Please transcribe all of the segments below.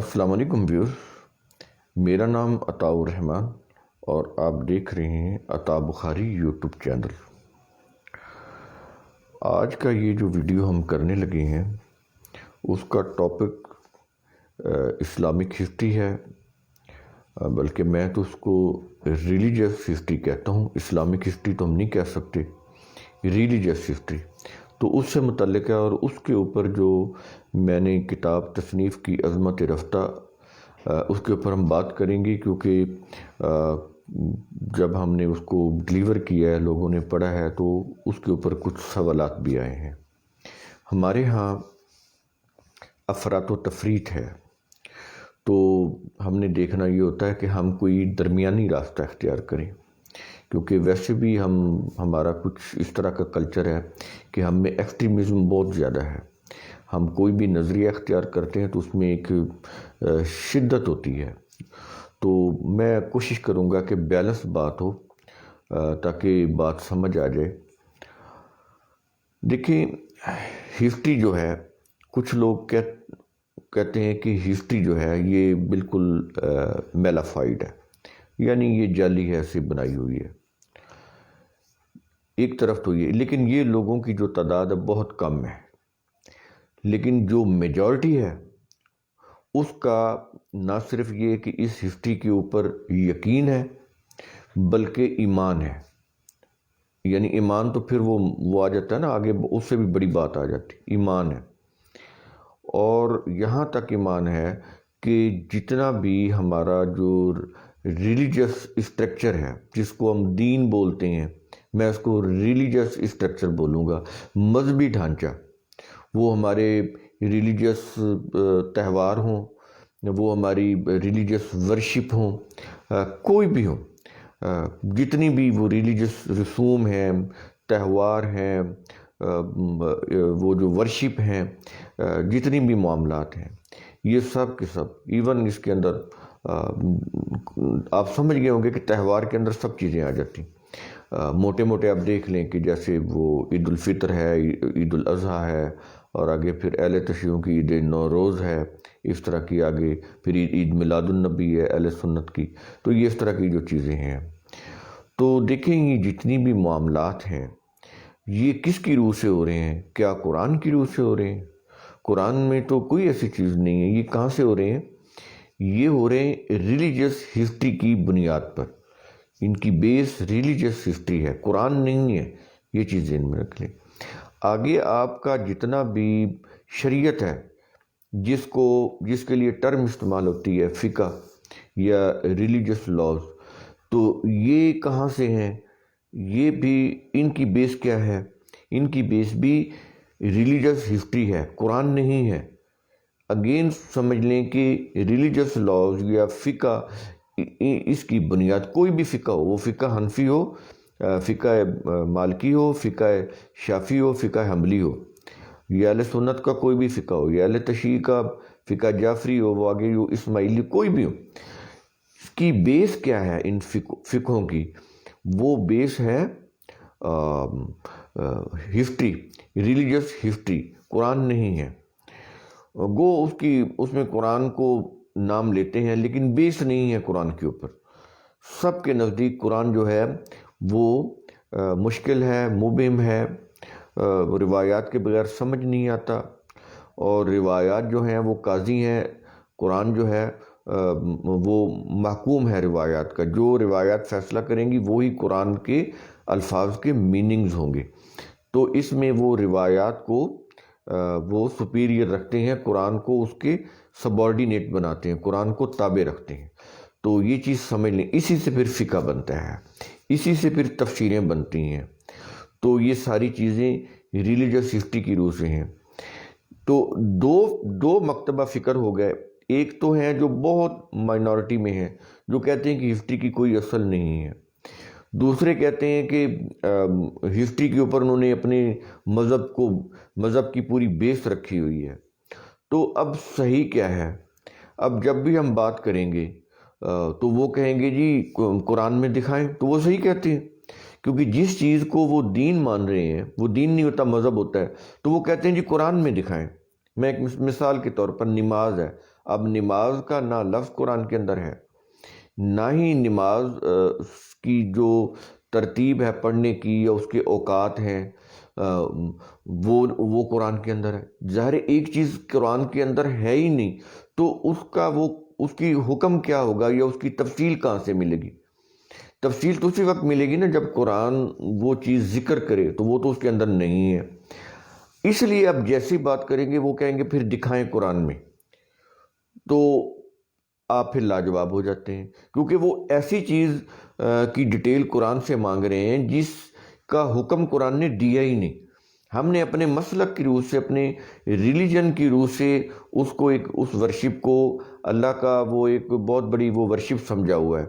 السلام علیکم ویورز، میرا نام عطاء الرحمن اور آپ دیکھ رہے ہیں عطاء بخاری یوٹیوب چینل۔ آج کا یہ جو ویڈیو ہم کرنے لگے ہیں اس کا ٹاپک اسلامک ہسٹری ہے، بلکہ میں تو اس کو ریلیجیس ہسٹری کہتا ہوں۔ اسلامک ہسٹری تو ہم نہیں کہہ سکتے، ریلیجیس ہسٹری تو اس سے متعلق ہے، اور اس کے اوپر جو میں نے کتاب تصنیف کی عظمت رفتہ، اس کے اوپر ہم بات کریں گے، کیونکہ جب ہم نے اس کو ڈلیور کیا ہے، لوگوں نے پڑھا ہے، تو اس کے اوپر کچھ سوالات بھی آئے ہیں۔ ہمارے ہاں افراط و تفریط ہے، تو ہم نے دیکھنا یہ ہوتا ہے کہ ہم کوئی درمیانی راستہ اختیار کریں، کیونکہ ویسے بھی ہمارا کچھ اس طرح کا کلچر ہے کہ ہم میں ایکسٹریمزم بہت زیادہ ہے۔ ہم کوئی بھی نظریہ اختیار کرتے ہیں تو اس میں ایک شدت ہوتی ہے، تو میں کوشش کروں گا کہ بیلنس بات ہو تاکہ بات سمجھ آ جائے۔ دیکھیں، ہسٹری جو ہے، کچھ لوگ کہتے ہیں کہ ہسٹری جو ہے یہ بالکل میلافائڈ ہے، یعنی یہ جعلی ہے، سے بنائی ہوئی ہے۔ ایک طرف تو یہ، لیکن یہ لوگوں کی جو تعداد ہے بہت کم ہے، لیکن جو میجورٹی ہے اس کا نہ صرف یہ کہ اس ہسٹری کے اوپر یقین ہے بلکہ ایمان ہے۔ یعنی ایمان تو پھر وہ آ جاتا ہے نا، آگے اس سے بھی بڑی بات آ جاتی، ایمان ہے۔ اور یہاں تک ایمان ہے کہ جتنا بھی ہمارا جو ریلیجیس اسٹرکچر ہے، جس کو ہم دین بولتے ہیں، میں اس کو ریلیجیس اسٹرکچر بولوں گا، مذہبی ڈھانچہ، وہ ہمارے ریلیجیس تہوار ہوں، وہ ہماری ریلیجیس ورشپ ہوں، کوئی بھی ہوں، جتنی بھی وہ ریلیجیس رسوم ہیں، تہوار ہیں، وہ جو ورشپ ہیں، جتنی بھی معاملات ہیں، یہ سب کے سب، ایون اس کے اندر آپ سمجھ گئے ہوں گے کہ تہوار کے اندر سب چیزیں آ جاتی ہیں۔ موٹے موٹے آپ دیکھ لیں کہ جیسے وہ عید الفطر ہے، عید الاضحیٰ ہے، اور آگے پھر اہل تشیعوں کی عید نوروز ہے، اس طرح کی آگے پھر عید میلاد النبی ہے اہل سنت کی، تو یہ اس طرح کی جو چیزیں ہیں۔ تو دیکھیں، یہ جتنی بھی معاملات ہیں یہ کس کی روح سے ہو رہے ہیں؟ کیا قرآن کی روح سے ہو رہے ہیں؟ قرآن میں تو کوئی ایسی چیز نہیں ہے۔ یہ کہاں سے ہو رہے ہیں؟ یہ ہو رہے ہیں ریلیجیس ہسٹری کی بنیاد پر۔ ان کی بیس ریلیجیس ہسٹری ہے، قرآن نہیں ہے، یہ چیز ذہن میں رکھ لیں۔ آگے آپ کا جتنا بھی شریعت ہے، جس کے لیے ٹرم استعمال ہوتی ہے فقہ یا ریلیجیس لاز، تو یہ کہاں سے ہیں؟ یہ بھی ان کی بیس کیا ہے؟ ان کی بیس بھی ریلیجیس ہسٹری ہے، قرآن نہیں ہے۔ اگین سمجھ لیں کہ ریلیجیس لاز یا فقہ، اس کی بنیاد کوئی بھی فقہ ہو، وہ فقہ حنفی ہو، فقہ مالکی ہو، فقہ شافعی ہو، فقہ حنبلی ہو، یا اہل سنت کا کوئی بھی فقہ ہو، یا اہل تشیع کا فقہ جعفری ہو، وہ آگے جو اسماعیلی، کوئی بھی ہو، اس کی بیس کیا ہے؟ ان فقہوں کی وہ بیس ہے ہسٹری، ریلیجیس ہسٹری، قرآن نہیں ہے۔ گو اس میں قرآن کو نام لیتے ہیں، لیکن بیس نہیں ہے قرآن کے اوپر۔ سب کے نزدیک قرآن جو ہے وہ مشکل ہے، مبہم ہے، روایات کے بغیر سمجھ نہیں آتا، اور روایات جو ہیں وہ قاضی ہیں، قرآن جو ہے وہ محکوم ہے روایات کا۔ جو روایات فیصلہ کریں گی وہی قرآن کے الفاظ کے میننگز ہوں گے، تو اس میں وہ روایات کو وہ سپیریئر رکھتے ہیں، قرآن کو اس کے سبارڈینیٹ بناتے ہیں، قرآن کو تابع رکھتے ہیں۔ تو یہ چیز سمجھ لیں، اسی سے پھر فقہ بنتا ہے، اسی سے پھر تفسیریں بنتی ہیں۔ تو یہ ساری چیزیں ریلیجیس ہسٹری کی روح سے ہیں۔ تو دو مکتبہ فکر ہو گئے۔ ایک تو ہیں جو بہت مائنورٹی میں ہیں، جو کہتے ہیں کہ ہسٹری کی کوئی اصل نہیں ہے۔ دوسرے کہتے ہیں کہ ہسٹری کے اوپر انہوں نے اپنے مذہب کی پوری بیس رکھی ہوئی ہے۔ تو اب صحیح کیا ہے؟ اب جب بھی ہم بات کریں گے تو وہ کہیں گے جی قرآن میں دکھائیں، تو وہ صحیح کہتے ہیں، کیونکہ جس چیز کو وہ دین مان رہے ہیں، وہ دین نہیں ہوتا، مذہب ہوتا ہے، تو وہ کہتے ہیں جی قرآن میں دکھائیں۔ میں ایک مثال کے طور پر نماز ہے، اب نماز کا نہ لفظ قرآن کے اندر ہے، نہ ہی نماز کی جو ترتیب ہے پڑھنے کی یا اس کے اوقات ہیں وہ قرآن کے اندر ہے۔ ظاہر ایک چیز قرآن کے اندر ہے ہی نہیں تو اس کی حکم کیا ہوگا یا اس کی تفصیل کہاں سے ملے گی؟ تفصیل تو اسی وقت ملے گی نا جب قرآن وہ چیز ذکر کرے، تو وہ تو اس کے اندر نہیں ہے۔ اس لیے اب جیسی بات کریں گے وہ کہیں گے پھر دکھائیں قرآن میں، تو آپ پھر لاجواب ہو جاتے ہیں، کیونکہ وہ ایسی چیز کی ڈیٹیل قرآن سے مانگ رہے ہیں جس کا حکم قرآن نے دیا ہی نہیں۔ ہم نے اپنے مسلک کی روح سے، اپنے ریلیجن کی روح سے اس ورشپ کو اللہ کا وہ ایک بہت بڑی وہ ورشپ سمجھا ہوا ہے،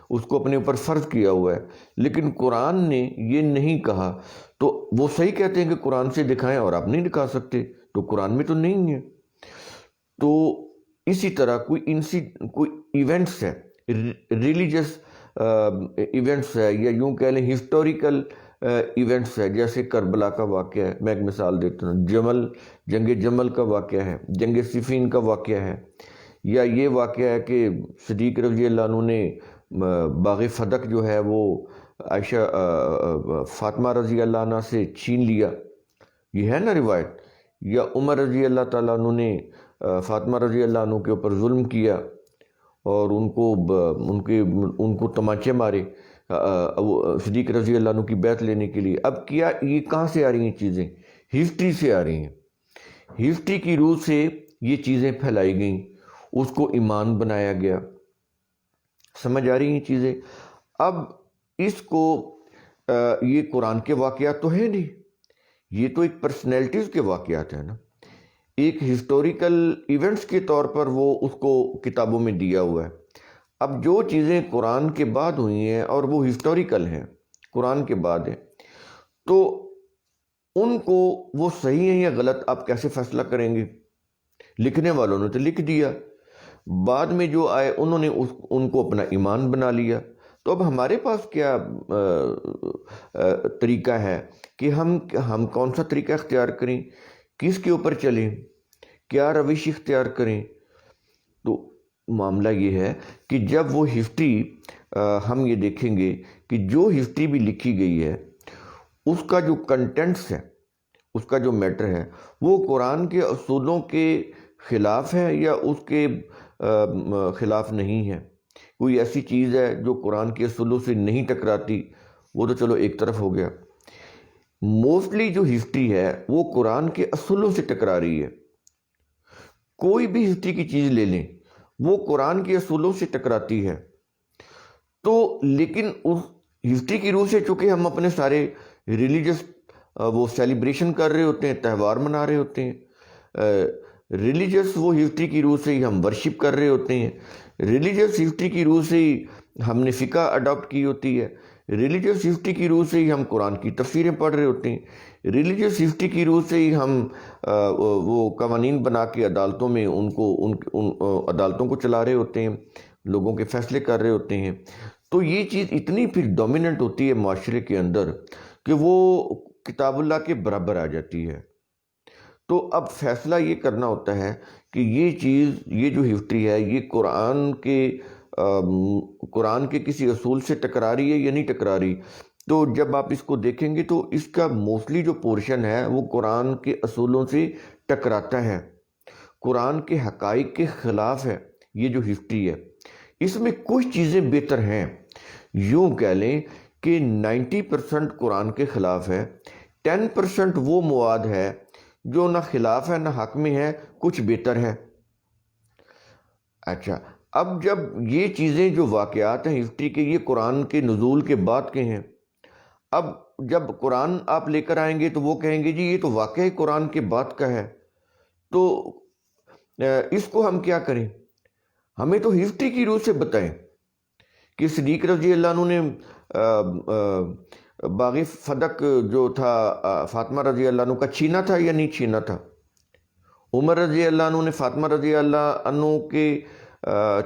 اس کو اپنے اوپر فرض کیا ہوا ہے، لیکن قرآن نے یہ نہیں کہا۔ تو وہ صحیح کہتے ہیں کہ قرآن سے دکھائیں، اور آپ نہیں دکھا سکتے، تو قرآن میں تو نہیں ہے۔ تو اسی طرح کوئی ایونٹس ہے، ریلیجس ایونٹس ہے، یا یوں کہہ لیں ہسٹوریکل ایونٹس ہے، جیسے کربلا کا واقعہ ہے، میں ایک مثال دیتا ہوں، جنگ جمل کا واقعہ ہے، جنگ صفین کا واقعہ ہے، یا یہ واقعہ ہے کہ صدیق رضی اللہ عنہ نے باغ فدق جو ہے وہ عائشہ فاطمہ رضی اللہ عنہ سے چھین لیا، یہ ہے نا روایت، یا عمر رضی اللہ تعالیٰ عنہ نے فاطمہ رضی اللہ عنہ کے اوپر ظلم کیا اور ان کو تمانچے مارے صدیق رضی اللہ عنہ کی بیعت لینے کے لیے۔ اب کیا یہ کہاں سے آ رہی ہیں چیزیں؟ ہسٹری سے آ رہی ہیں، ہسٹری کی روح سے یہ چیزیں پھیلائی گئیں، اس کو ایمان بنایا گیا۔ سمجھ آ رہی ہیں چیزیں؟ اب اس کو یہ قرآن کے واقعات تو ہے نہیں، یہ تو ایک پرسنالٹیز کے واقعات ہیں نا، ایک ہسٹوریکل ایونٹس کے طور پر وہ اس کو کتابوں میں دیا ہوا ہے۔ اب جو چیزیں قرآن کے بعد ہوئی ہیں اور وہ ہسٹوریکل ہیں، قرآن کے بعد ہیں، تو ان کو وہ صحیح ہیں یا غلط آپ کیسے فیصلہ کریں گے؟ لکھنے والوں نے تو لکھ دیا، بعد میں جو آئے انہوں نے ان کو اپنا ایمان بنا لیا۔ تو اب ہمارے پاس کیا طریقہ ہے کہ ہم کون سا طریقہ اختیار کریں، کس کے اوپر چلیں، کیا روش اختیار کریں؟ تو معاملہ یہ ہے کہ جب وہ ہسٹری ہم یہ دیکھیں گے کہ جو ہسٹری بھی لکھی گئی ہے اس کا جو کنٹینٹس ہے، اس کا جو میٹر ہے، وہ قرآن کے اصولوں کے خلاف ہے یا اس کے خلاف نہیں ہے۔ کوئی ایسی چیز ہے جو قرآن کے اصولوں سے نہیں ٹکراتی، وہ تو چلو ایک طرف ہو گیا۔ موسٹلی جو ہسٹری ہے وہ قرآن کے اصولوں سے ٹکرا رہی ہے۔ کوئی بھی ہسٹری کی چیز لے لیں وہ قرآن کے اصولوں سے ٹکراتی ہے۔ تو لیکن اس ہسٹری کی روح سے چونکہ ہم اپنے سارے ریلیجس وہ سیلیبریشن کر رہے ہوتے ہیں، تہوار منا رہے ہوتے ہیں، ریلیجس وہ ہسٹری کی روح سے ہی ہم ورشپ کر رہے ہوتے ہیں، ریلیجس ہسٹری کی روح سے ہی ہم نے فقہ اڈاپٹ کی ہوتی ہے، ریلیجس ہسٹری کی روح سے ہی ہم قرآن کی تفسیریں پڑھ رہے ہوتے ہیں، ریلیجس ہسٹری کی روح سے ہی ہم وہ قوانین بنا کے عدالتوں میں ان عدالتوں کو چلا رہے ہوتے ہیں، لوگوں کے فیصلے کر رہے ہوتے ہیں۔ تو یہ چیز اتنی پھر ڈومیننٹ ہوتی ہے معاشرے کے اندر کہ وہ کتاب اللہ کے برابر آ جاتی ہے۔ تو اب فیصلہ یہ کرنا ہوتا ہے کہ یہ چیز، یہ جو ہسٹری ہے، یہ قرآن کے کسی اصول سے ٹکرا رہی ہے یا نہیں ٹکرا رہی۔ تو جب آپ اس کو دیکھیں گے تو اس کا موسٹلی جو پورشن ہے وہ قرآن کے اصولوں سے ٹکراتا ہے، قرآن کے حقائق کے خلاف ہے۔ یہ جو ہسٹری ہے اس میں کچھ چیزیں بہتر ہیں، یوں کہہ لیں کہ 90% قرآن کے خلاف ہے، 10% وہ مواد ہے جو نہ خلاف ہے نہ حق میں ہے، کچھ بہتر ہے۔ اچھا، اب جب یہ چیزیں جو واقعات ہیں ہسٹری کے، یہ قرآن کے نزول کے بعد کے ہیں، اب جب قرآن آپ لے کر آئیں گے تو وہ کہیں گے جی یہ تو واقعی قرآن کے بعد کا ہے، تو اس کو ہم کیا کریں؟ ہمیں تو ہسٹری کی روح سے بتائیں کہ صدیق رضی اللہ عنہ نے باغ فدق جو تھا فاطمہ رضی اللہ عنہ کا چھینا تھا یا نہیں چھینا تھا؟ عمر رضی اللہ عنہ نے فاطمہ رضی اللہ عنہ کے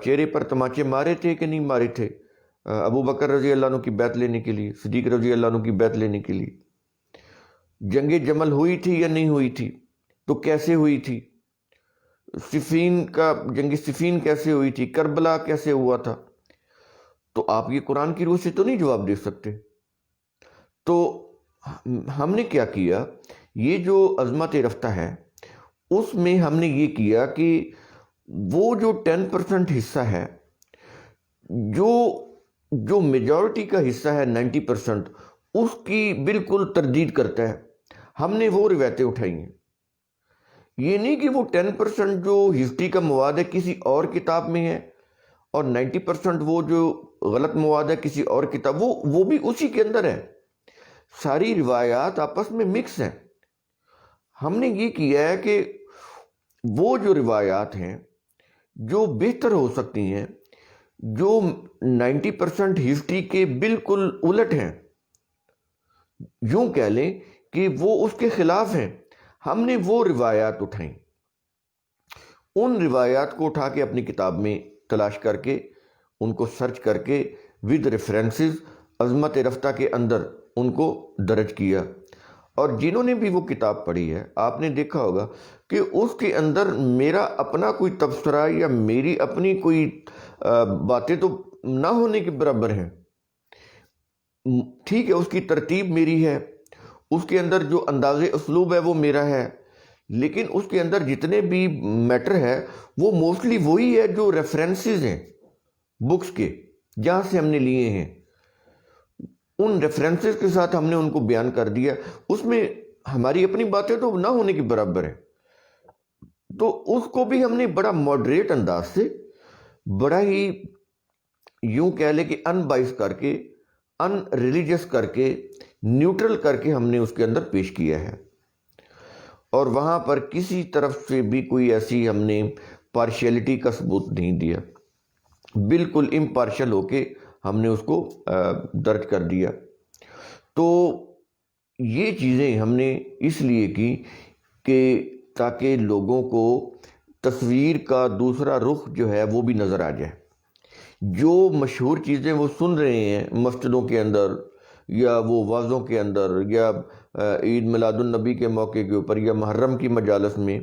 چہرے پر تماچے مارے تھے کہ نہیں مارے تھے ابو بکر رضی اللہ عنہ کی بیعت لینے کے لیے، صدیق رضی اللہ عنہ کی بیعت لینے کے لیے؟ جنگ جمل ہوئی تھی یا نہیں ہوئی تھی؟ تو کیسے ہوئی تھی؟ جنگ صفین کیسے ہوئی تھی، کربلا کیسے ہوا تھا، تو آپ یہ قرآن کی روح سے تو نہیں جواب دے سکتے۔ تو ہم نے کیا کیا، یہ جو عظمت رفتہ ہے اس میں ہم نے یہ کیا کہ وہ جو 10% حصہ ہے، جو میجورٹی کا حصہ ہے 90%، اس کی بالکل تردید کرتا ہے، ہم نے وہ روایتیں اٹھائی ہیں۔ یہ نہیں کہ وہ 10% جو ہسٹری کا مواد ہے کسی اور کتاب میں ہے، اور 90% وہ جو غلط مواد ہے کسی اور کتاب، وہ بھی اسی کے اندر ہے۔ ساری روایات آپس میں مکس ہیں۔ ہم نے یہ کیا ہے کہ وہ جو روایات ہیں جو بہتر ہو سکتی ہیں، جو 90% ہسٹری کے بالکل الٹ ہیں، یوں کہہ لیں کہ وہ اس کے خلاف ہیں، ہم نے وہ روایات اٹھائیں۔ ان روایات کو اٹھا کے اپنی کتاب میں تلاش کر کے، ان کو سرچ کر کے ود ریفرنسز عظمت رفتہ کے اندر ان کو درج کیا۔ اور جنہوں نے بھی وہ کتاب پڑھی ہے، آپ نے دیکھا ہوگا کہ اس کے اندر میرا اپنا کوئی تبصرہ یا میری اپنی کوئی باتیں تو نہ ہونے کے برابر ہیں۔ ٹھیک ہے، اس کی ترتیب میری ہے، اس کے اندر جو انداز اسلوب ہے وہ میرا ہے، لیکن اس کے اندر جتنے بھی میٹر ہے وہ موسٹلی وہی ہے جو ریفرنسز ہیں بکس کے، جہاں سے ہم نے لیے ہیں۔ ان ریفرنسز کے ساتھ ہم نے ان کو بیان کر دیا، اس میں ہماری اپنی باتیں تو نہ ہونے کے برابر ہیں۔ تو اس کو بھی ہم نے بڑا ماڈریٹ انداز سے، بڑا ہی یوں کہہ لے کہ ان بائس کر کے، ان ریلیجس کر کے، نیوٹرل کر کے ہم نے اس کے اندر پیش کیا ہے، اور وہاں پر کسی طرف سے بھی کوئی ایسی ہم نے پارشیلٹی کا ثبوت نہیں دیا، بالکل امپارشل ہو کے ہم نے اس کو درج کر دیا۔ تو یہ چیزیں ہم نے اس لیے کی کہ تاکہ لوگوں کو تصویر کا دوسرا رخ جو ہے وہ بھی نظر آ جائے۔ جو مشہور چیزیں وہ سن رہے ہیں مسجدوں کے اندر، یا وہ وعظوں کے اندر، یا عید میلاد النبی کے موقع کے اوپر، یا محرم کی مجالس میں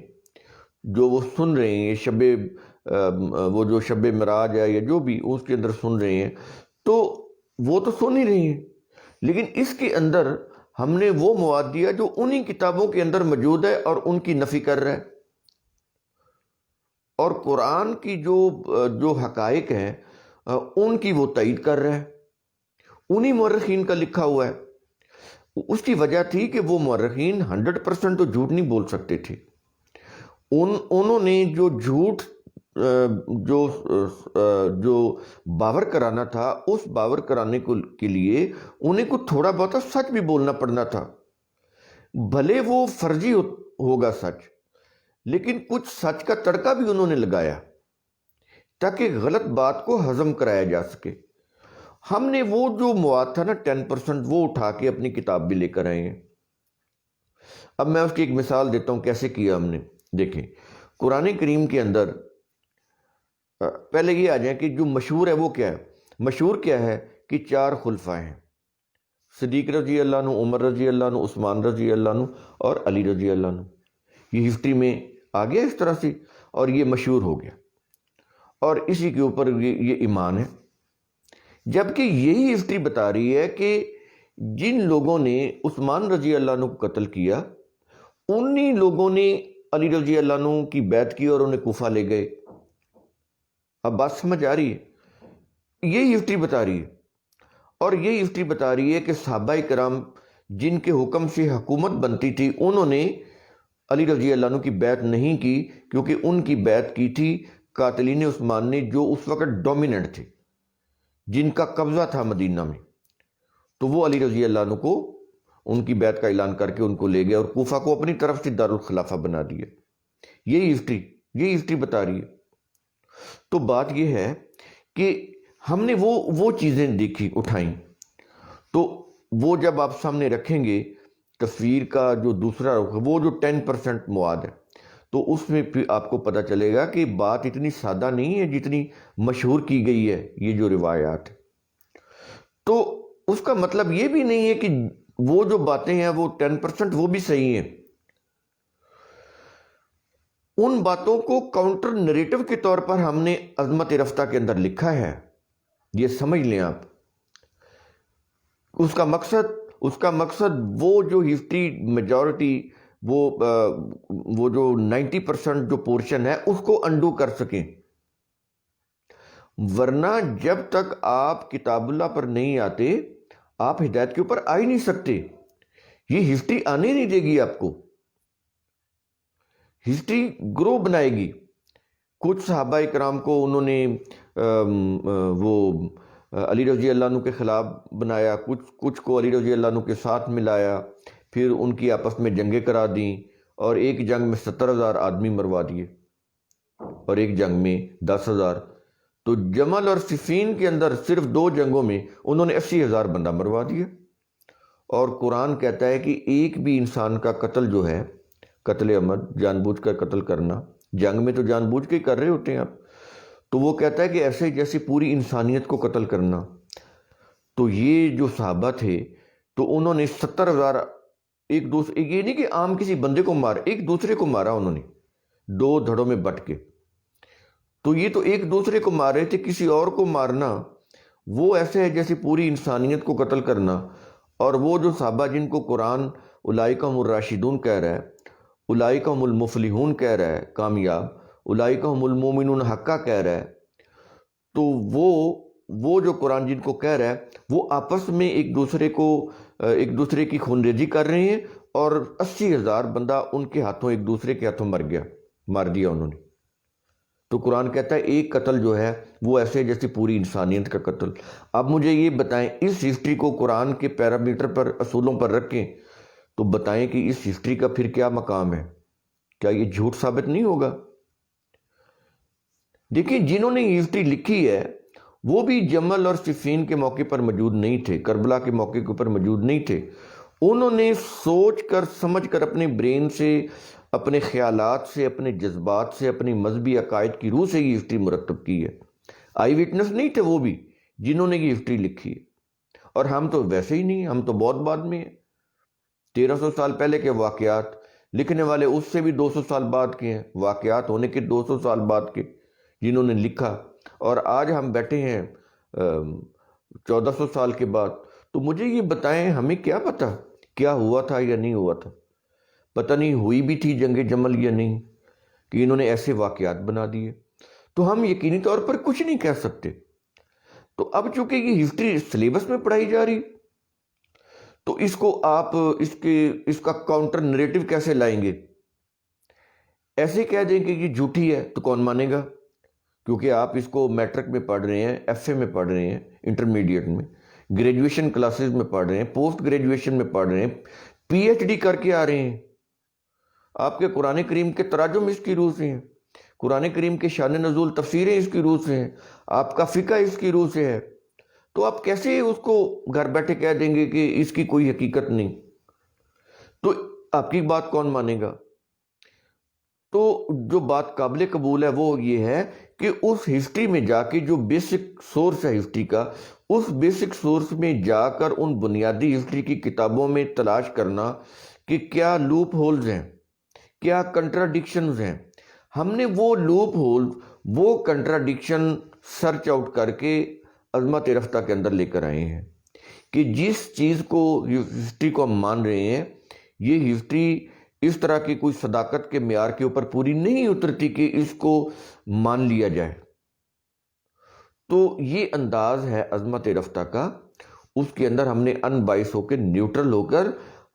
جو وہ سن رہے ہیں، وہ جو شب معراج ہے یا جو بھی اس کے اندر سن رہے ہیں، تو وہ تو سن ہی رہے ہیں، لیکن اس کے اندر ہم نے وہ مواد دیا جو انہی کتابوں کے اندر موجود ہے اور ان کی نفی کر رہا ہے، اور قرآن کی جو حقائق ہیں ان کی وہ تائید کر رہا ہے، انہی مورخین کا لکھا ہوا ہے۔ اس کی وجہ تھی کہ وہ مورخین 100% تو جھوٹ نہیں بول سکتے تھے، انہوں نے جو جھوٹ جو باور کرانا تھا، اس باور کرانے کے لیے انہیں کو تھوڑا بہت سچ بھی بولنا پڑنا تھا، بھلے وہ فرضی ہوگا سچ، لیکن کچھ سچ کا تڑکا بھی انہوں نے لگایا تاکہ غلط بات کو ہضم کرایا جا سکے۔ ہم نے وہ جو مواد تھا نا 10%، وہ اٹھا کے اپنی کتاب بھی لے کر آئے ہیں۔ اب میں اس کی ایک مثال دیتا ہوں کیسے کیا ہم نے۔ دیکھیں، قرآن کریم کے اندر پہلے یہ آ جائیں کہ جو مشہور ہے وہ کیا ہے۔ مشہور کیا ہے کہ 4 خلفاء ہیں، صدیق رضی اللہ عنہ، عمر رضی اللہ عنہ، عثمان رضی اللہ عنہ اور علی رضی اللہ عنہ۔ یہ ہسٹری میں آ گیا اس طرح سے، اور یہ مشہور ہو گیا، اور اسی کے اوپر یہ ایمان ہے۔ جبکہ یہی ہسٹری بتا رہی ہے کہ جن لوگوں نے عثمان رضی اللہ عنہ کو قتل کیا، انہی لوگوں نے علی رضی اللہ عنہ کی بیعت کی اور انہیں کوفہ لے گئے۔ اب بات سمجھ آ رہی ہے؟ یہی ہسٹری بتا رہی ہے، اور یہی ہسٹری بتا رہی ہے کہ صحابہ کرام جن کے حکم سے حکومت بنتی تھی، انہوں نے علی رضی اللہ عنہ کی بیعت نہیں کی، کیونکہ ان کی بیعت کی تھی قاتلین عثمان نے، جو اس وقت ڈومیننٹ تھے، جن کا قبضہ تھا مدینہ میں۔ تو وہ علی رضی اللہ عنہ کو ان کی بیعت کا اعلان کر کے ان کو لے گئے اور کوفہ کو اپنی طرف سے دارالخلافہ بنا دیا۔ یہی ہسٹری بتا رہی ہے۔ تو بات یہ ہے کہ ہم نے وہ چیزیں دیکھی، اٹھائیں، تو وہ جب آپ سامنے رکھیں گے تصویر کا جو دوسرا رخ، وہ جو 10% مواد ہے، تو اس میں پھر آپ کو پتہ چلے گا کہ بات اتنی سادہ نہیں ہے جتنی مشہور کی گئی ہے یہ جو روایات ہے۔ تو اس کا مطلب یہ بھی نہیں ہے کہ وہ جو باتیں ہیں وہ 10% وہ بھی صحیح ہیں۔ ان باتوں کو کاؤنٹر نریٹو کے طور پر ہم نے عظمت رفتہ کے اندر لکھا ہے. یہ سمجھ لیں آپ. اس کا مقصد وہ جو ہسٹری میجورٹی وہ جو 90% جو پورشن ہے اس کو انڈو کر سکیں. ورنہ جب تک آپ کتاب اللہ پر نہیں آتے آپ ہدایت کے اوپر آ ہی نہیں سکتے. یہ ہسٹری آنے نہیں دے گی آپ کو. ہسٹری گرو بنائے گی. کچھ صحابہ کرام کو انہوں نے وہ علی رضی اللہ عنہ کے خلاف بنایا، کچھ کو علی رضی اللہ عنہ کے ساتھ ملایا، پھر ان کی آپس میں جنگیں کرا دیں اور ایک جنگ میں 70,000 آدمی مروا دیے اور ایک جنگ میں 10,000. تو جمل اور صفین کے اندر صرف 2 جنگوں میں انہوں نے 80,000 بندہ مروا دیا. اور قرآن کہتا ہے کہ ایک بھی انسان کا قتل جو ہے، قتل عمد، جان بوجھ کر قتل کرنا، جنگ میں تو جان بوجھ کے کر رہے ہوتے ہیں آپ، تو وہ کہتا ہے کہ ایسے جیسے پوری انسانیت کو قتل کرنا. تو یہ جو صحابہ تھے تو انہوں نے 70,000 ایک دوسرے، یہ نہیں کہ عام کسی بندے کو مارا، ایک دوسرے کو مارا انہوں نے 2 دھڑوں میں بٹ کے. تو یہ تو ایک دوسرے کو مار رہے تھے، کسی اور کو مارنا وہ ایسے ہے جیسے پوری انسانیت کو قتل کرنا. اور وہ جو صحابہ جن کو قرآن اولئک هم الراشدون کہہ رہا ہے، اولئک هم المفلحون کہہ رہا ہے، کامیاب، اولئک هم المؤمنون حقا کہہ رہا ہے، تو وہ جو قرآن جن کو کہہ رہا ہے وہ آپس میں ایک دوسرے کی خونریزی کر رہے ہیں اور 80,000 بندہ ان کے ہاتھوں، ایک دوسرے کے ہاتھوں مار دیا انہوں نے. تو قرآن کہتا ہے ایک قتل جو ہے وہ ایسے جیسے پوری انسانیت کا قتل. اب مجھے یہ بتائیں، اس ہسٹری کو قرآن کے پیرامیٹر پر، اصولوں پر رکھیں تو بتائیں کہ اس ہسٹری کا پھر کیا مقام ہے؟ کیا یہ جھوٹ ثابت نہیں ہوگا؟ دیکھیں، جنہوں نے یہ ہسٹری لکھی ہے وہ بھی جمل اور صفین کے موقع پر موجود نہیں تھے، کربلا کے موقع کے اوپر موجود نہیں تھے. انہوں نے سوچ کر سمجھ کر اپنے برین سے، اپنے خیالات سے، اپنے جذبات سے، اپنی مذہبی عقائد کی روح سے یہ ہسٹری مرتب کی ہے. آئی وٹنس نہیں تھے وہ بھی جنہوں نے یہ ہسٹری لکھی ہے. اور ہم تو ویسے ہی نہیں، ہم تو بہت بعد میں ہیں. 1300 سال پہلے کے واقعات لکھنے والے اس سے بھی 200 سال بعد کے ہیں، واقعات ہونے کے 200 سال بعد کے جنہوں نے لکھا. اور آج ہم بیٹھے ہیں 1400 سال کے بعد. تو مجھے یہ بتائیں، ہمیں کیا پتہ کیا ہوا تھا یا نہیں ہوا تھا؟ پتہ نہیں ہوئی بھی تھی جنگ جمل یا نہیں کہ انہوں نے ایسے واقعات بنا دیے. تو ہم یقینی طور پر کچھ نہیں کہہ سکتے. تو اب چونکہ یہ ہسٹری سلیبس میں پڑھائی جا رہی تو اس کو آپ اس کا کاؤنٹر نریٹو کیسے لائیں گے؟ ایسے کہہ دیں کہ یہ جھوٹی ہے تو کون مانے گا؟ کیونکہ آپ اس کو میٹرک میں پڑھ رہے ہیں، ایف اے میں پڑھ رہے ہیں، انٹرمیڈیٹ میں، گریجویشن کلاسز میں پڑھ رہے ہیں، پوسٹ گریجویشن میں پڑھ رہے ہیں، پی ایچ ڈی کر کے آ رہے ہیں. آپ کے قرآن کریم کے تراجم اس کی روح سے ہیں، قرآن کریم کے شان نزول تفسیریں اس کی روح سے ہیں، آپ کا فقہ اس کی روح سے ہے. تو آپ کیسے اس کو گھر بیٹھے کہہ دیں گے کہ اس کی کوئی حقیقت نہیں؟ تو آپ کی بات کون مانے گا؟ تو جو بات قابل قبول ہے وہ یہ ہے کہ اس ہسٹری میں جا کے، جو بیسک سورس ہے ہسٹری کا، اس بیسک سورس میں جا کر ان بنیادی ہسٹری کی کتابوں میں تلاش کرنا کہ کیا لوپ ہولز ہیں، کیا کنٹراڈکشنز ہیں. ہم نے وہ لوپ ہول، وہ کنٹراڈکشن سرچ آؤٹ کر کے عظمت رفتہ کے اندر لے کر آئے ہیں کہ جس چیز کو، ہسٹری کو ہم مان رہے ہیں، یہ ہسٹری اس طرح کی کوئی صداقت کے معیار کے اوپر پوری نہیں اترتی کہ اس کو مان لیا جائے. تو یہ انداز ہے عظمت رفتہ کا. اس کے اندر ہم نے ان بائس ہو کے، نیوٹرل ہو کر،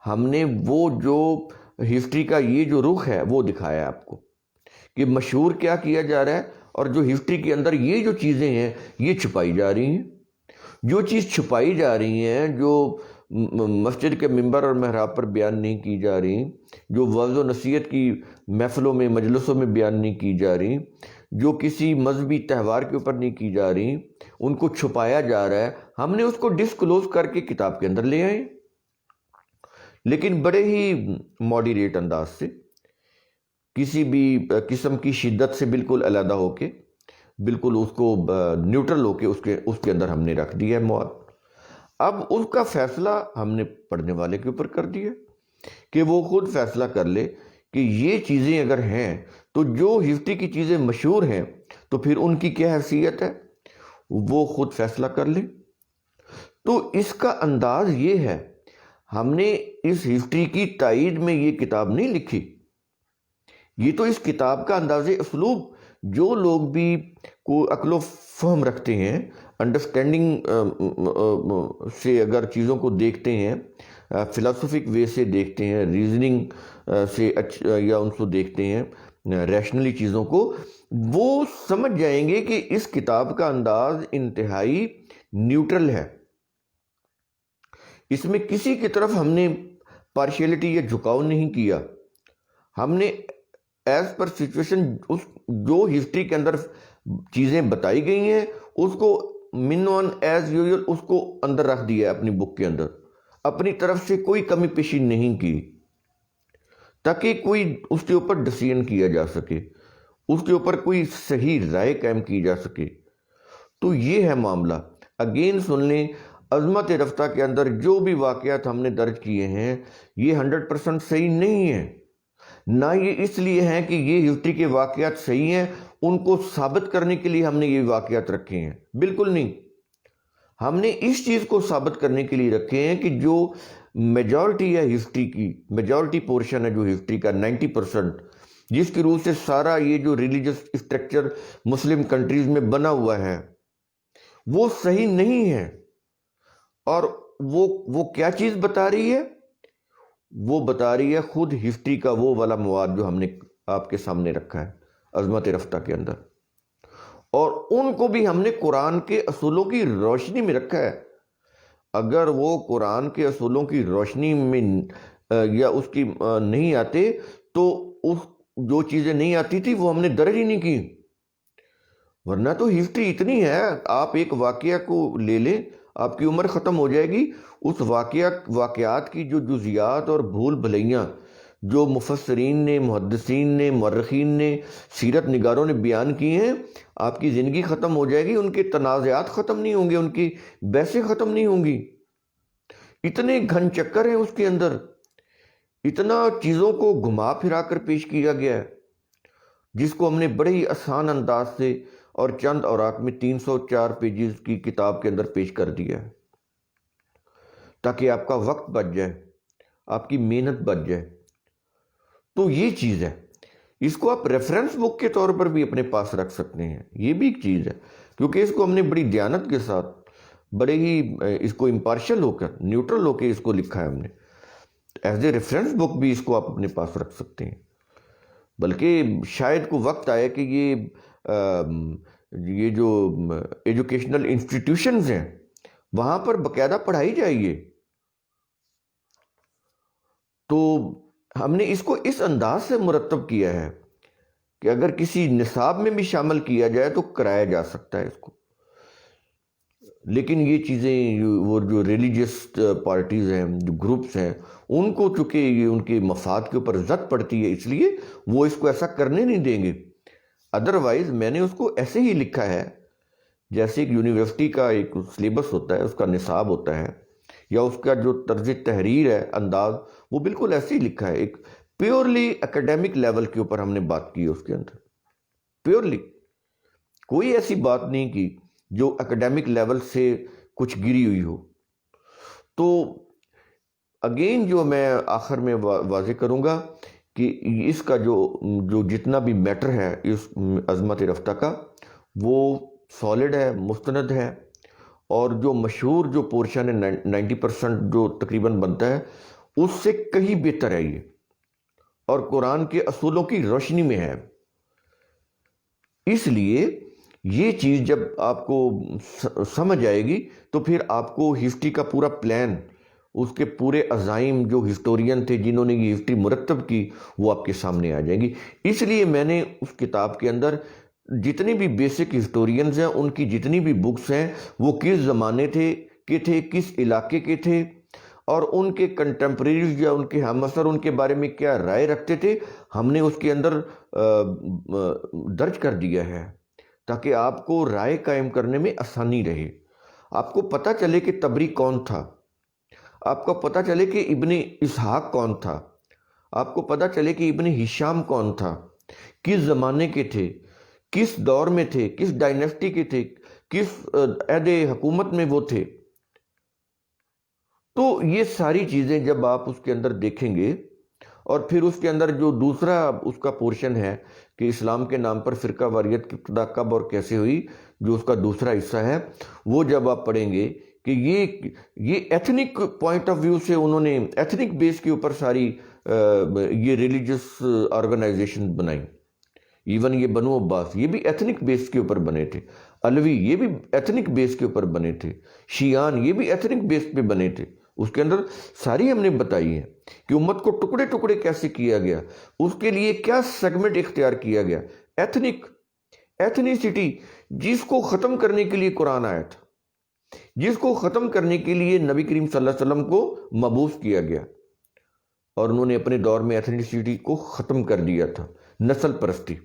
ہم نے وہ جو ہسٹری کا یہ جو رخ ہے وہ دکھایا ہے آپ کو کہ مشہور کیا کیا جا رہا ہے، اور جو ہسٹری کے اندر یہ جو چیزیں ہیں یہ چھپائی جا رہی ہیں. جو چیز چھپائی جا رہی ہیں، جو مسجد کے ممبر اور محراب پر بیان نہیں کی جا رہی، جو وعظ و نصیحت کی محفلوں میں، مجلسوں میں بیان نہیں کی جا رہی، جو کسی مذہبی تہوار کے اوپر نہیں کی جا رہی، ان کو چھپایا جا رہا ہے. ہم نے اس کو ڈسکلوز کر کے کتاب کے اندر لے آئے، لیکن بڑے ہی ماڈریٹ انداز سے، کسی بھی قسم کی شدت سے بالکل علیحدہ ہو کے، بالکل اس کو نیوٹرل ہو کے اس کے اندر ہم نے رکھ دیا ہے مواد. اب اس کا فیصلہ ہم نے پڑھنے والے کے اوپر کر دیا کہ وہ خود فیصلہ کر لے کہ یہ چیزیں اگر ہیں تو جو ہسٹری کی چیزیں مشہور ہیں تو پھر ان کی کیا حیثیت ہے، وہ خود فیصلہ کر لیں۔ تو اس کا انداز یہ ہے، ہم نے اس ہسٹری کی تائید میں یہ کتاب نہیں لکھی، یہ تو اس کتاب کا انداز اسلوب، جو لوگ بھی کو عقل و فہم رکھتے ہیں، انڈرسٹینڈنگ سے اگر چیزوں کو دیکھتے ہیں، فلاسفک وے سے دیکھتے ہیں، ریزننگ سے یا ان کو دیکھتے ہیں ریشنلی چیزوں کو، وہ سمجھ جائیں گے کہ اس کتاب کا انداز انتہائی نیوٹرل ہے۔ اس میں کسی کی طرف ہم نے پارشیلٹی یا جھکاؤ نہیں کیا، ہم نے ایز پر سچویشن جو ہسٹری کے اندر چیزیں بتائی گئی ہیں اس کو من ایز یوزل اس کو اندر رکھ دیا ہے اپنی بک کے اندر، اپنی طرف سے کوئی کمی پیشی نہیں کی، تاکہ کوئی اس کے اوپر ڈسیزن کیا جا سکے، اس کے اوپر کوئی صحیح رائے قائم کی جا سکے۔ تو یہ ہے معاملہ۔ اگین سن لیں، عظمت رفتہ کے اندر جو بھی واقعات ہم نے درج کیے ہیں یہ 100% صحیح نہیں ہیں، نہ یہ اس لیے ہیں کہ یہ ہسٹری کے واقعات صحیح ہیں، ان کو ثابت کرنے کے لیے ہم نے یہ واقعات رکھے ہیں، بالکل نہیں۔ ہم نے اس چیز کو ثابت کرنے کے لیے رکھے ہیں کہ جو میجورٹی ہے ہسٹری کی، میجورٹی پورشن ہے جو ہسٹری کا 90%، جس کی روح سے سارا یہ جو ریلیجس اسٹرکچر مسلم کنٹریز میں بنا ہوا ہے وہ صحیح نہیں ہے۔ اور وہ کیا چیز بتا رہی ہے؟ وہ بتا رہی ہے خود ہسٹری کا وہ والا مواد جو ہم نے آپ کے سامنے رکھا ہے عظمت رفتہ کے اندر، اور ان کو بھی ہم نے قرآن کے اصولوں کی روشنی میں رکھا ہے۔ اگر وہ قرآن کے اصولوں کی روشنی میں یا اس کی نہیں آتے تو جو چیزیں نہیں آتی تھی وہ ہم نے درج ہی نہیں کی، ورنہ تو ہسٹری اتنی ہے، آپ ایک واقعہ کو لے لیں آپ کی عمر ختم ہو جائے گی، اس واقعات کی جو جزیات اور بھول بھلیاں جو مفسرین نے، محدثین نے، مورخین نے، سیرت نگاروں نے بیان کی ہیں، آپ کی زندگی ختم ہو جائے گی، ان کے تنازعات ختم نہیں ہوں گے، ان کی بحثیں ختم نہیں ہوں گی۔ اتنے گھن چکر ہیں اس کے اندر، اتنا چیزوں کو گھما پھرا کر پیش کیا گیا ہے، جس کو ہم نے بڑے ہی آسان انداز سے اور چند اوراق میں 304 پیجز کی کتاب کے اندر پیش کر دیا ہے، تاکہ آپ کا وقت بچ جائے، آپ کی محنت بچ جائے۔ تو یہ چیز ہے، اس کو آپ ریفرنس بک کے طور پر بھی اپنے پاس رکھ سکتے ہیں، یہ بھی ایک چیز ہے، کیونکہ اس کو ہم نے بڑی دیانت کے ساتھ، بڑے ہی اس کو امپارشل ہو کر، نیوٹرل ہو کے اس کو لکھا ہے ہم نے، ایز اے ریفرنس بک بھی اس کو آپ اپنے پاس رکھ سکتے ہیں۔ بلکہ شاید کو وقت آئے کہ یہ جو ایجوکیشنل انسٹیٹیوشنز ہیں وہاں پر باقاعدہ پڑھائی جائے، تو ہم نے اس کو اس انداز سے مرتب کیا ہے کہ اگر کسی نصاب میں بھی شامل کیا جائے تو کرایا جا سکتا ہے اس کو۔ لیکن یہ چیزیں وہ جو ریلیجس پارٹیز ہیں، جو گروپس ہیں، ان کو چونکہ یہ ان کے مفاد کے اوپر زد پڑتی ہے، اس لیے وہ اس کو ایسا کرنے نہیں دیں گے۔ ادروائز میں نے اس کو ایسے ہی لکھا ہے جیسے ایک یونیورسٹی کا ایک سلیبس ہوتا ہے، اس کا نصاب ہوتا ہے، یا اس کا جو طرز تحریر ہے، انداز، وہ بالکل ایسے ہی لکھا ہے۔ ایک پیورلی اکیڈیمک لیول کے اوپر ہم نے بات کی ہے اس کے اندر، پیورلی کوئی ایسی بات نہیں کی جو اکیڈیمک لیول سے کچھ گری ہوئی ہو۔ تو اگین جو میں آخر میں واضح کروں گا کہ اس کا جو جتنا بھی میٹر ہے اس عظمت رفتہ کا، وہ سالڈ ہے، مستند ہے، اور جو مشہور جو پورشن ہے 90% جو تقریباً بنتا ہے اس سے کہیں بہتر ہے یہ، اور قرآن کے اصولوں کی روشنی میں ہے۔ اس لیے یہ چیز جب آپ کو سمجھ آئے گی تو پھر آپ کو ہسٹری کا پورا پلان، اس کے پورے عزائم جو ہسٹورین تھے جنہوں نے یہ ہسٹری مرتب کی، وہ آپ کے سامنے آ جائیں گی۔ اس لیے میں نے اس کتاب کے اندر جتنے بھی بیسک ہسٹورینز ہیں، ان کی جتنی بھی بکس ہیں، وہ کس زمانے کے تھے، کس علاقے کے تھے، اور ان کے کنٹمپریریز یا ان کے ہم عصر ان کے بارے میں کیا رائے رکھتے تھے، ہم نے اس کے اندر درج کر دیا ہے، تاکہ آپ کو رائے قائم کرنے میں آسانی رہے، آپ کو پتہ چلے کہ طبری کون تھا، آپ کو پتہ چلے کہ ابن اسحاق کون تھا، آپ کو پتہ چلے کہ ابن ہشام کون تھا، کس زمانے کے تھے، کس دور میں تھے، کس ڈائنیسٹی کے تھے، کس عہد حکومت میں وہ تھے. تو یہ ساری چیزیں جب آپ اس کے اندر دیکھیں گے، اور پھر اس کے اندر جو دوسرا اس کا پورشن ہے کہ اسلام کے نام پر فرقہ واریت کی ابتدا کب اور کیسے ہوئی، جو اس کا دوسرا حصہ ہے، وہ جب آپ پڑھیں گے کہ یہ ایتھنک پوائنٹ آف ویو سے انہوں نے ایتھنک بیس کے اوپر ساری یہ ریلیجس آرگنائزیشن بنائی. ایون یہ بنو عباس یہ بھی ایتھنک بیس کے اوپر بنے تھے، علوی یہ بھی ایتھنک بیس کے اوپر بنے تھے، شیعان یہ بھی ایتھنک بیس پہ بنے تھے. اس کے اندر ساری ہم نے بتائی ہے کہ امت کو ٹکڑے ٹکڑے کیسے کیا گیا، اس کے لیے کیا سیگمنٹ اختیار کیا گیا. ایتھنیسٹی جس کو ختم کرنے کے لیے قرآن آیا تھا، جس کو ختم کرنے کے لیے نبی کریم صلی اللہ علیہ وسلم کو مبعوث کیا گیا، اور انہوں نے اپنے دور میں ایتھنیسٹی کو ختم کر دیا تھا. نسل پرستی،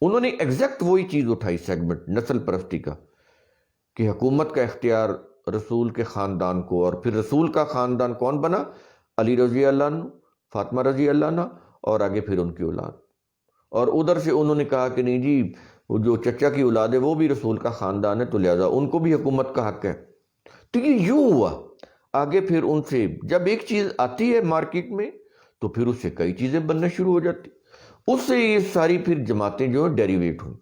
انہوں نے ایگزیکٹ وہی چیز اٹھائی، سیگمنٹ نسل پرستی کا، کہ حکومت کا اختیار رسول کے خاندان کو، اور پھر رسول کا خاندان کون بنا؟ علی رضی اللہ عنہ، فاطمہ رضی اللہ عنہ، اور آگے پھر ان کی اولاد. اور ادھر سے انہوں نے کہا کہ نہیں جی وہ جو چچا کی اولاد ہے وہ بھی رسول کا خاندان ہے، تو لہذا ان کو بھی حکومت کا حق ہے. تو یہ یوں ہوا. آگے پھر ان سے جب ایک چیز آتی ہے مارکیٹ میں تو پھر اس سے کئی چیزیں بننا شروع ہو جاتی. اس سے یہ ساری پھر جماعتیں جو ہیں ڈیریویٹ ہوئیں،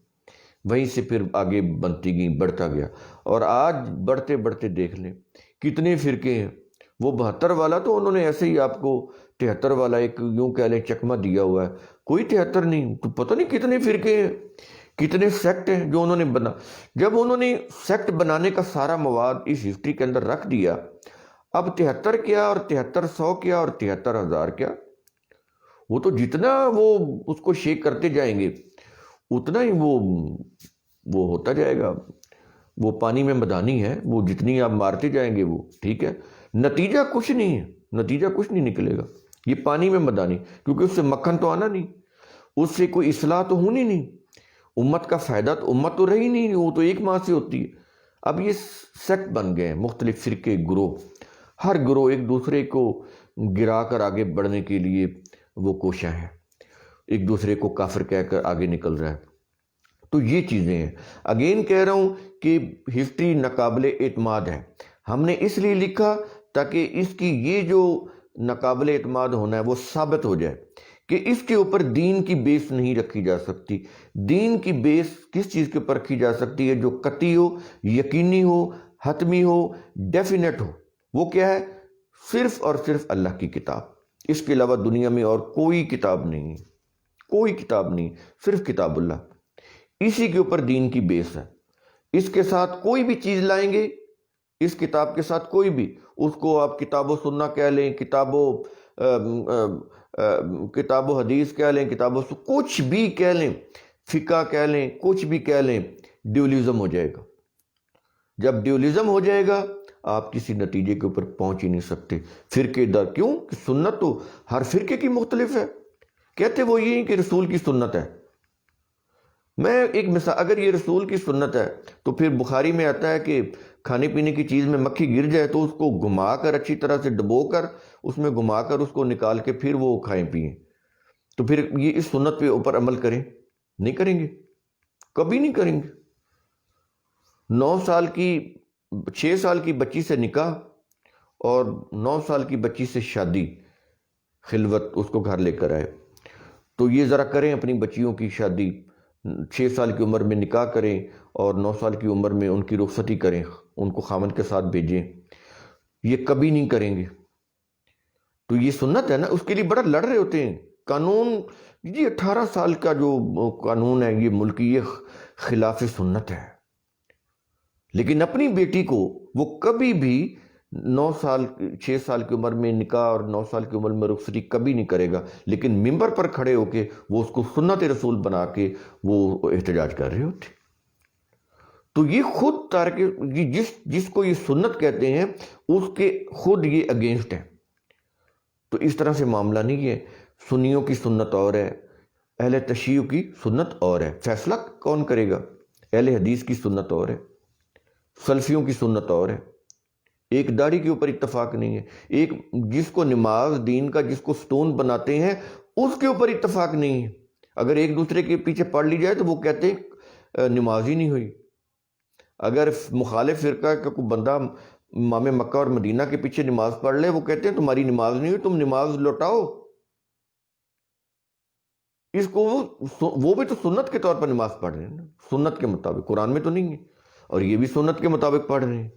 وہیں سے پھر آگے بنتی گئیں، بڑھتا گیا. اور آج بڑھتے بڑھتے دیکھ لیں کتنے فرقے ہیں. وہ 72 والا تو انہوں نے ایسے ہی آپ کو 73 والا ایک یوں کہہ لیں چکمہ دیا ہوا ہے، کوئی 73 نہیں. تو پتہ نہیں کتنے فرقے ہیں، کتنے سیکٹ ہیں جو انہوں نے بنا. جب انہوں نے سیکٹ بنانے کا سارا مواد اس ہسٹری کے اندر رکھ دیا، اب 73 کیا اور 7300 کیا اور 73,000 کیا، وہ تو جتنا وہ اس کو شیک کرتے جائیں گے اتنا ہی وہ ہوتا جائے گا. وہ پانی میں مدانی ہے، وہ جتنی آپ مارتے جائیں گے وہ ٹھیک ہے، نتیجہ کچھ نہیں ہے، نتیجہ کچھ نہیں نکلے گا. یہ پانی میں مدانی، کیونکہ اس سے مکھن تو آنا نہیں، اس سے کوئی اصلاح تو ہونی نہیں، امت کا فائدہ تو امت تو رہی نہیں، وہ تو ایک ماہ سے ہوتی ہے. اب یہ سیکٹ بن گئے ہیں، مختلف فرقے، گروہ، ہر گروہ ایک دوسرے کو گرا کر آگے بڑھنے کے لیے وہ کوشاں ہیں، ایک دوسرے کو کافر کہہ کر آگے نکل رہا ہے. تو یہ چیزیں ہیں. اگین کہہ رہا ہوں کہ ہسٹری ناقابل اعتماد ہے. ہم نے اس لیے لکھا تاکہ اس کی یہ جو ناقابل اعتماد ہونا ہے وہ ثابت ہو جائے کہ اس کے اوپر دین کی بیس نہیں رکھی جا سکتی. دین کی بیس کس چیز کے اوپر رکھی جا سکتی ہے؟ جو قطعی ہو، یقینی ہو، حتمی ہو، ڈیفینیٹ ہو. وہ کیا ہے؟ صرف اور صرف اللہ کی کتاب. اس کے علاوہ دنیا میں اور کوئی کتاب نہیں، کوئی کتاب نہیں، صرف کتاب اللہ. اسی کے اوپر دین کی بیس ہے. اس کے ساتھ کوئی بھی چیز لائیں گے، اس کتاب کے ساتھ کوئی بھی، اس کو آپ کتاب و سنہ کہہ لیں، کتاب و حدیث کہہ لیں، کچھ بھی کہہ لیں، فقہ کہہ لیں، کچھ بھی کہہ لیں، ڈیولیزم ہو جائے گا. جب ڈیولیزم ہو جائے گا آپ کسی نتیجے کے اوپر پہنچ ہی نہیں سکتے. فرقے در کیوں کہ سنت تو ہر فرقے کی مختلف ہے. کہتے وہ یہ کہ رسول کی سنت ہے. میں ایک مثال، اگر یہ رسول کی سنت ہے تو پھر بخاری میں آتا ہے کہ کھانے پینے کی چیز میں مکھی گر جائے تو اس کو گھما کر اچھی طرح سے ڈبو کر اس میں گھما کر اس کو نکال کے پھر وہ کھائیں پئیں. تو پھر یہ اس سنت پہ اوپر عمل کریں؟ نہیں کریں گے، کبھی نہیں کریں گے. 6 سال کی بچی سے نکاح اور 9 سال کی بچی سے شادی، خلوت، اس کو گھر لے کر آئے. تو یہ ذرا کریں، اپنی بچیوں کی شادی 6 سال کی عمر میں نکاح کریں اور 9 سال کی عمر میں ان کی رخصتی کریں، ان کو خامن کے ساتھ بھیجیں. یہ کبھی نہیں کریں گے. تو یہ سنت ہے نا، اس کے لیے بڑا لڑ رہے ہوتے ہیں. قانون یہ 18 سال کا جو قانون ہے یہ ملکی، یہ خلاف سنت ہے. لیکن اپنی بیٹی کو وہ کبھی بھی 6 سال کی عمر میں نکاح اور 9 سال کی عمر میں رخصتی کبھی نہیں کرے گا. لیکن ممبر پر کھڑے ہو کے وہ اس کو سنت رسول بنا کے وہ احتجاج کر رہے ہوتے. تو یہ خود تارک جس کو یہ سنت کہتے ہیں اس کے خود یہ اگینسٹ ہے. تو اس طرح سے معاملہ نہیں ہے. سنیوں کی سنت اور ہے، اہل تشیع کی سنت اور ہے. فیصلہ کون کرے گا؟ اہل حدیث کی سنت اور ہے، سلفیوں کی سنت اور ہے. ایک داڑھی کے اوپر اتفاق نہیں ہے. ایک جس کو نماز دین کا جس کو ستون بناتے ہیں اس کے اوپر اتفاق نہیں ہے. اگر ایک دوسرے کے پیچھے پڑھ لی جائے تو وہ کہتے ہیں نماز ہی نہیں ہوئی. اگر مخالف فرقہ کا کوئی بندہ امام مکہ اور مدینہ کے پیچھے نماز پڑھ لے، وہ کہتے ہیں تمہاری نماز نہیں ہوئی، تم نماز لوٹاؤ. اس کو وہ بھی تو سنت کے طور پر نماز پڑھ رہے ہیں نا، سنت کے مطابق، قرآن میں تو نہیں ہے، اور یہ بھی سنت کے مطابق پڑھ رہے ہیں.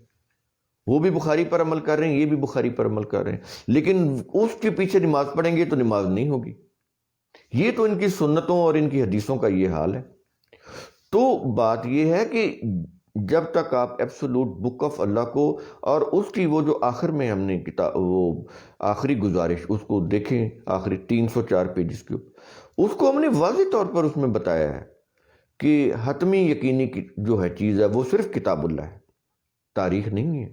وہ بھی بخاری پر عمل کر رہے ہیں، یہ بھی بخاری پر عمل کر رہے ہیں، لیکن اس کے پیچھے نماز پڑھیں گے تو نماز نہیں ہوگی. یہ تو ان کی سنتوں اور ان کی حدیثوں کا یہ حال ہے. تو بات یہ ہے کہ جب تک آپ ایبسولوٹ بک آف اللہ کو اور اس کی وہ جو آخر میں ہم نے کتاب، وہ آخری گزارش، اس کو دیکھیں، آخری 304 پیجز کے اوپر، اس کو ہم نے واضح طور پر اس میں بتایا ہے کہ حتمی یقینی جو ہے چیز ہے وہ صرف کتاب اللہ ہے، تاریخ نہیں ہے.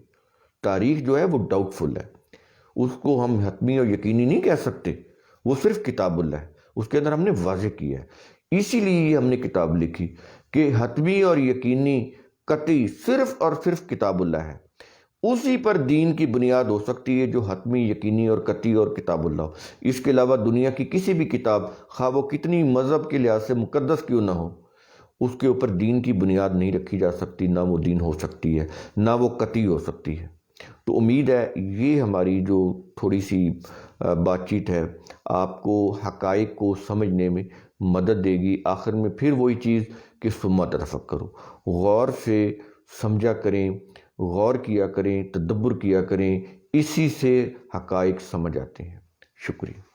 تاریخ جو ہے وہ ڈاؤٹ فل ہے، اس کو ہم حتمی اور یقینی نہیں کہہ سکتے، وہ صرف کتاب اللہ ہے. اس کے اندر ہم نے واضح کیا ہے. اسی لیے ہم نے کتاب لکھی کہ حتمی اور یقینی قطعی صرف اور صرف کتاب اللہ ہے. اسی پر دین کی بنیاد ہو سکتی ہے جو حتمی، یقینی اور قطعی اور کتاب اللہ ہو. اس کے علاوہ دنیا کی کسی بھی کتاب، خواہ وہ کتنی مذہب کے لحاظ سے مقدس کیوں نہ ہو، اس کے اوپر دین کی بنیاد نہیں رکھی جا سکتی، نہ وہ دین ہو سکتی ہے، نہ وہ قطعی ہو سکتی ہے. تو امید ہے یہ ہماری جو تھوڑی سی بات چیت ہے آپ کو حقائق کو سمجھنے میں مدد دے گی. آخر میں پھر وہی چیز کہ ثم تفکروا، غور سے سمجھا کریں، غور کیا کریں، تدبر کیا کریں، اسی سے حقائق سمجھ آتے ہیں. شکریہ.